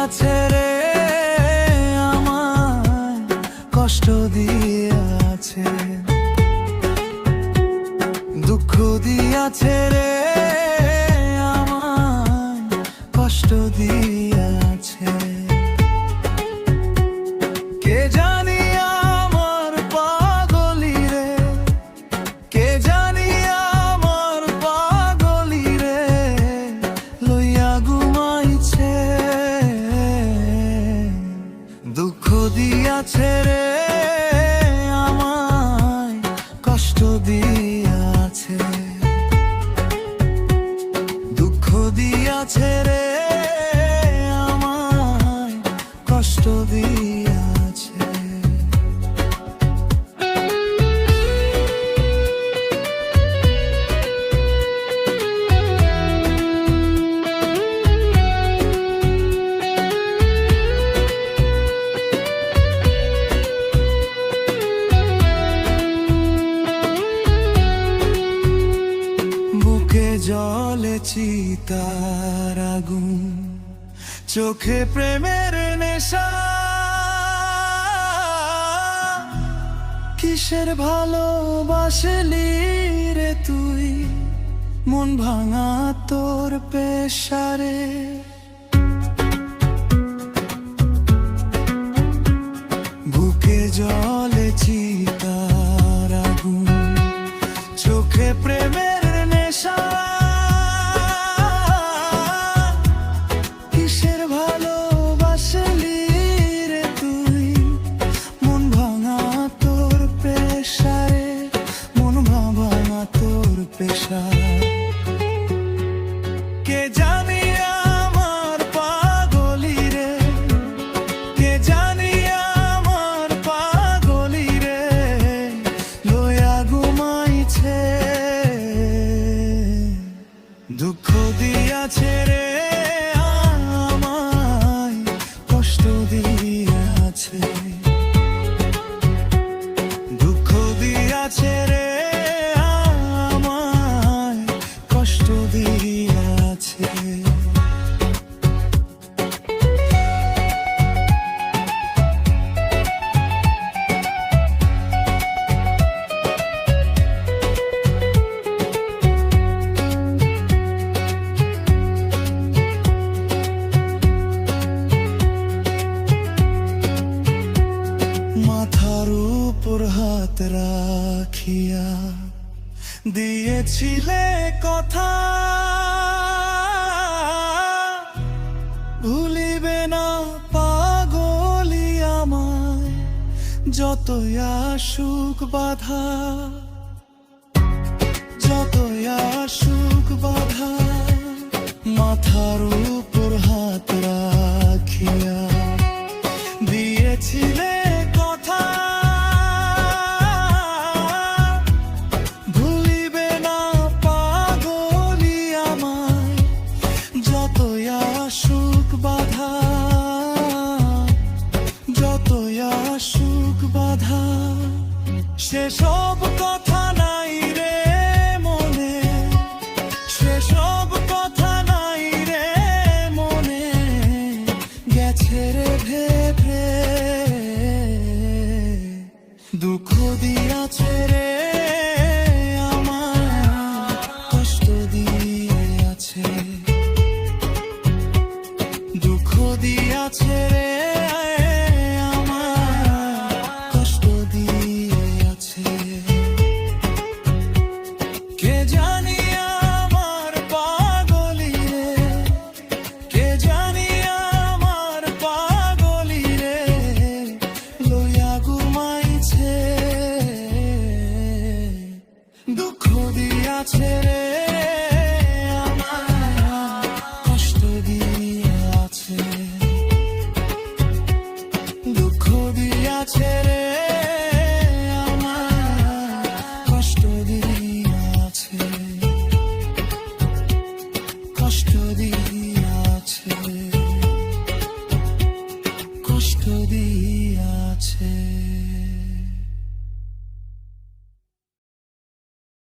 দিয়াছে রে আমায়, কষ্ট দিয়াছে, দুঃখ দিয়াছে রে আমায়, কষ্ট দিয়াছে। কে জানি আমার পাগলি রে, কে জানি আমার পাগলি রে, লইয়া ঘুমাইছে, দুঃখ দিয়াছে রে আমায়, কষ্ট দিয়াছে, দুঃখ দিয়াছে রে আমায়, কষ্ট দিয়াছে। বুকে জ্বলে চিতার আগুন, চোখে প্রেমের নেশা, কিসের ভালোবাসলি রে তুই, মন ভাঙা তোর পেশারে। বুকে জ্বলে চিতার আগুন, চোখে প্রেমের নেশা, কিসের ভালোবাসলি রে তুই, মন ভাঙা তোর পেশারে, মন ভাঙা তোর পেশারে। কে জানি আমার পাগলি রে, কে জানি আমার পাগলি রে, লইয়া ঘুমাইছে, দুঃখ দিয়াছে রে আমায়, কষ্ট দিয়াছে, দুঃখ দিয়াছে রে আমায়, কষ্ট দিয়াছে। মাথার উপর হাত রাখিয়া দিয়েছিলে কথা, ভুলিবে না পাগলি আমায়, যতই আসুক বাধা, যতই আসুক বাধা। মাথার উপর হাত রাখিয়া দিয়েছিলে কথা, ভুলিবে না পাগলি আমায়, যতই আসুক বাধা, যতই আসুক বাধা। সেসব কথা নাই রে মনে, সেসব কথা নাই রে মনে, গেছে রে ভেবে, দুঃখ দিয়াছে রে আমায়, কষ্ট দিয়াছে, দুঃখ দিয়াছে রে আমায়, কষ্ট দিয়াছে। কে জানি আমার পাগলি রে, কে জানি আমার পাগলি রে, লইয়া ঘুমাইছে, দুঃখ দিয়াছে রে আমায়, কষ্ট দিয়াছে, দুঃখ দিয়াছে রে আমায়, কষ্ট দিয়াছে, কষ্ট দিয়াছে, কষ্ট দিয়াছে।